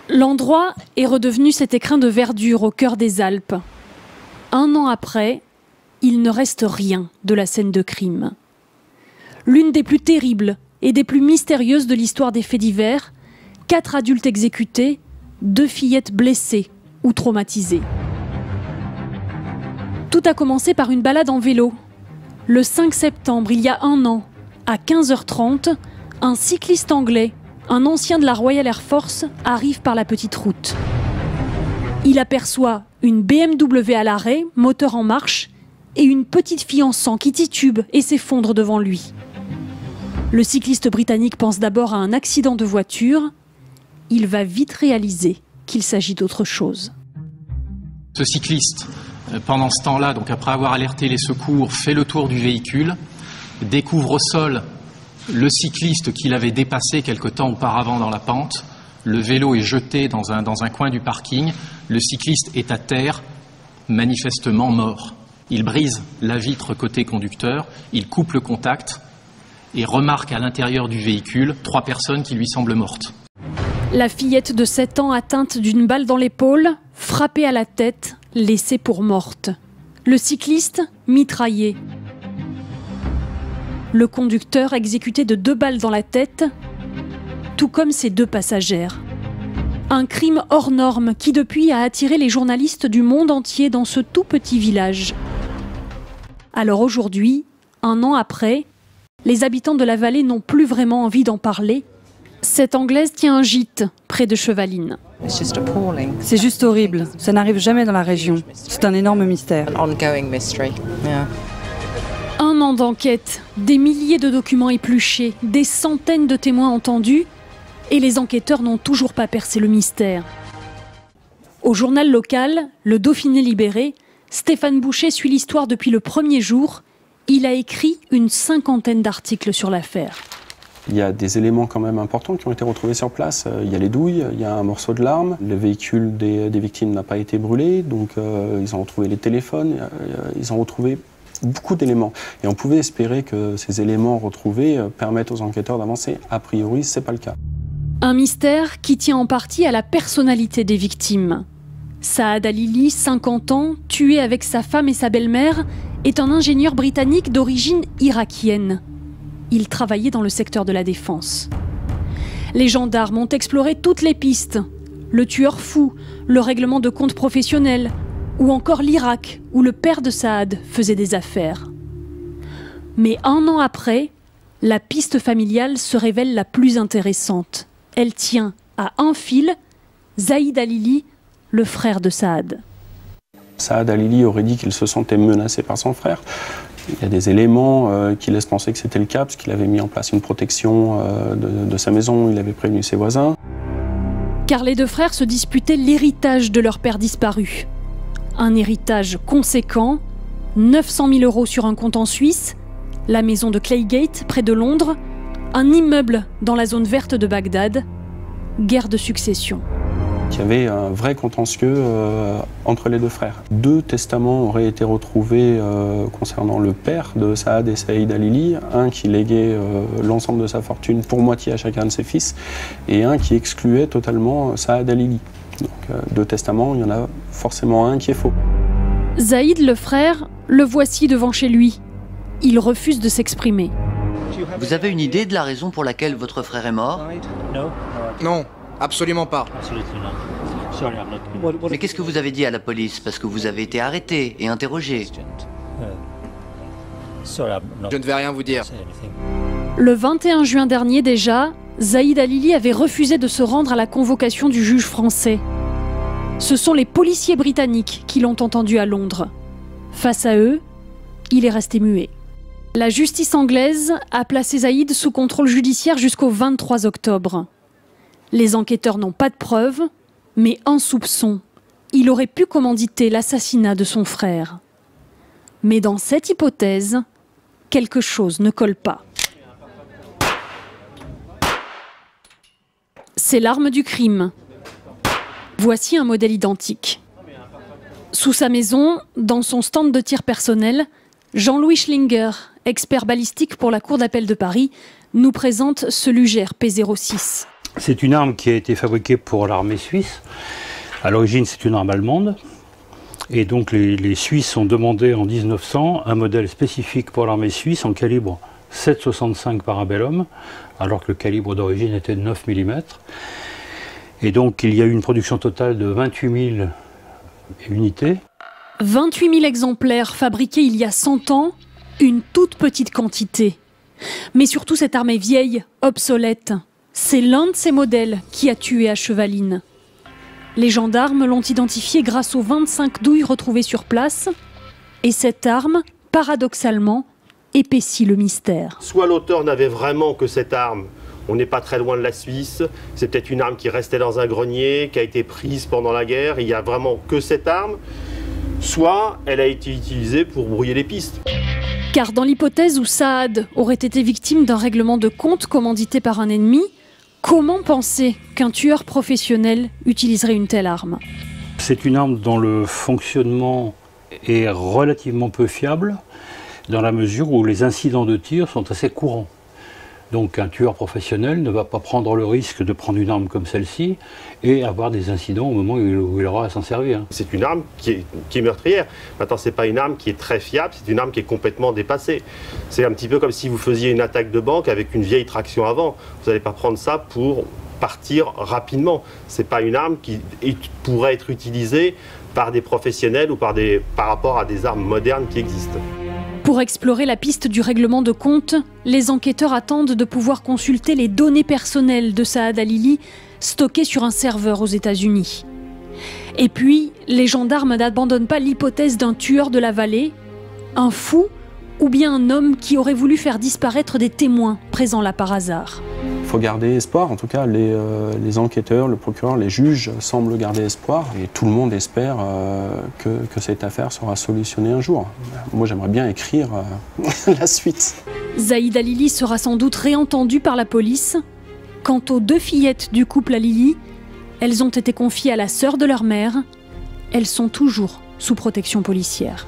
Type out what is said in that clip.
L'endroit est redevenu cet écrin de verdure au cœur des Alpes. 1 an après, il ne reste rien de la scène de crime. L'une des plus terribles et des plus mystérieuses de l'histoire des faits divers, 4 adultes exécutés, 2 fillettes blessées ou traumatisées. Tout a commencé par une balade en vélo. Le 5 septembre, il y a 1 an, à 15h30, un cycliste anglais, un ancien de la Royal Air Force, arrive par la petite route. Il aperçoit une BMW à l'arrêt, moteur en marche, et une petite fille en sang qui titube et s'effondre devant lui. Le cycliste britannique pense d'abord à un accident de voiture. Il va vite réaliser qu'il s'agit d'autre chose. Ce cycliste, pendant ce temps-là, donc après avoir alerté les secours, fait le tour du véhicule, découvre au sol le cycliste qu'il avait dépassé quelque temps auparavant dans la pente. Le vélo est jeté dans un coin du parking. Le cycliste est à terre, manifestement mort. Il brise la vitre côté conducteur, il coupe le contact et remarque à l'intérieur du véhicule 3 personnes qui lui semblent mortes. La fillette de 7 ans atteinte d'une balle dans l'épaule, frappée à la tête, laissée pour morte. Le cycliste mitraillé. Le conducteur exécuté de 2 balles dans la tête, tout comme ses 2 passagères. Un crime hors norme qui depuis a attiré les journalistes du monde entier dans ce tout petit village. Alors aujourd'hui, 1 an après, les habitants de la vallée n'ont plus vraiment envie d'en parler. Cette Anglaise tient un gîte près de Chevaline. C'est juste horrible, ça n'arrive jamais dans la région. C'est un énorme mystère. 1 an d'enquête, des milliers de documents épluchés, des centaines de témoins entendus, et les enquêteurs n'ont toujours pas percé le mystère. Au journal local, le Dauphiné libéré, Stéphane Boucher suit l'histoire depuis le premier jour. Il a écrit une 50aine d'articles sur l'affaire. Il y a des éléments quand même importants qui ont été retrouvés sur place. Il y a les douilles, il y a un morceau de l'arme. Le véhicule des victimes n'a pas été brûlé, donc ils ont retrouvé les téléphones, ils ont retrouvé beaucoup d'éléments. Et on pouvait espérer que ces éléments retrouvés permettent aux enquêteurs d'avancer. A priori, ce n'est pas le cas. Un mystère qui tient en partie à la personnalité des victimes. Saad Alili, 50 ans, tué avec sa femme et sa belle-mère, est un ingénieur britannique d'origine irakienne. Il travaillait dans le secteur de la défense. Les gendarmes ont exploré toutes les pistes. Le tueur fou, le règlement de compte professionnel, ou encore l'Irak, où le père de Saad faisait des affaires. Mais 1 an après, la piste familiale se révèle la plus intéressante. Elle tient à un fil Zaïd Alili, le frère de Saad. Saad Alili aurait dit qu'il se sentait menacé par son frère. Il y a des éléments qui laissent penser que c'était le cas, parce qu'il avait mis en place une protection de sa maison, il avait prévenu ses voisins. Car les 2 frères se disputaient l'héritage de leur père disparu. Un héritage conséquent, 900 000 € sur un compte en Suisse, la maison de Claygate, près de Londres, un immeuble dans la zone verte de Bagdad, guerre de succession. Il y avait un vrai contentieux entre les 2 frères. 2 testaments auraient été retrouvés concernant le père de Saad et Saïd Alili, un qui léguait l'ensemble de sa fortune pour moitié à chacun de ses fils, et un qui excluait totalement Saad Alili. Donc 2 testaments, il y en a forcément un qui est faux. Zaïd, le frère, le voici devant chez lui. Il refuse de s'exprimer. Vous avez une idée de la raison pour laquelle votre frère est mort? Non, absolument pas. Mais qu'est-ce que vous avez dit à la police? Parce que vous avez été arrêté et interrogé. Je ne vais rien vous dire. Le 21 juin dernier déjà, Zaïd Alili avait refusé de se rendre à la convocation du juge français. Ce sont les policiers britanniques qui l'ont entendu à Londres. Face à eux, il est resté muet. La justice anglaise a placé Zaïd sous contrôle judiciaire jusqu'au 23 octobre. Les enquêteurs n'ont pas de preuves, mais un soupçon. Il aurait pu commanditer l'assassinat de son frère. Mais dans cette hypothèse, quelque chose ne colle pas. C'est l'arme du crime. Voici un modèle identique. Sous sa maison, dans son stand de tir personnel, Jean-Louis Schlinger, expert balistique pour la Cour d'appel de Paris, nous présente ce Luger P06. C'est une arme qui a été fabriquée pour l'armée suisse. À l'origine, c'est une arme allemande. Et donc les Suisses ont demandé en 1900 un modèle spécifique pour l'armée suisse en calibre 7,65 Parabellum, alors que le calibre d'origine était de 9 mm. Et donc il y a eu une production totale de 28 000 unités. 28 000 exemplaires fabriqués il y a 100 ans, une toute petite quantité. Mais surtout cette arme est vieille, obsolète. C'est l'un de ces modèles qui a tué à Chevaline. Les gendarmes l'ont identifié grâce aux 25 douilles retrouvées sur place. Et cette arme, paradoxalement, épaissit le mystère. Soit l'auteur n'avait vraiment que cette arme, on n'est pas très loin de la Suisse, c'est peut-être une arme qui restait dans un grenier, qui a été prise pendant la guerre, il n'y a vraiment que cette arme, soit elle a été utilisée pour brouiller les pistes. Car dans l'hypothèse où Saad aurait été victime d'un règlement de compte commandité par un ennemi, comment penser qu'un tueur professionnel utiliserait une telle arme? C'est une arme dont le fonctionnement est relativement peu fiable, dans la mesure où les incidents de tir sont assez courants. Donc un tueur professionnel ne va pas prendre le risque de prendre une arme comme celle-ci et avoir des incidents au moment où il aura à s'en servir. C'est une arme qui est meurtrière. Maintenant, ce n'est pas une arme qui est très fiable, c'est une arme qui est complètement dépassée. C'est un petit peu comme si vous faisiez une attaque de banque avec une vieille traction avant. Vous n'allez pas prendre ça pour partir rapidement. Ce n'est pas une arme qui pourrait être utilisée par des professionnels ou par rapport à des armes modernes qui existent. Pour explorer la piste du règlement de compte, les enquêteurs attendent de pouvoir consulter les données personnelles de Saad Halili stockées sur un serveur aux États-Unis. Et puis, les gendarmes n'abandonnent pas l'hypothèse d'un tueur de la vallée, un fou ou bien un homme qui aurait voulu faire disparaître des témoins présents là par hasard. Il faut garder espoir, en tout cas les enquêteurs, le procureur, les juges semblent garder espoir et tout le monde espère que cette affaire sera solutionnée un jour. Moi j'aimerais bien écrire la suite. Saad Halili sera sans doute réentendu par la police. Quant aux 2 fillettes du couple Halili, elles ont été confiées à la sœur de leur mère. Elles sont toujours sous protection policière.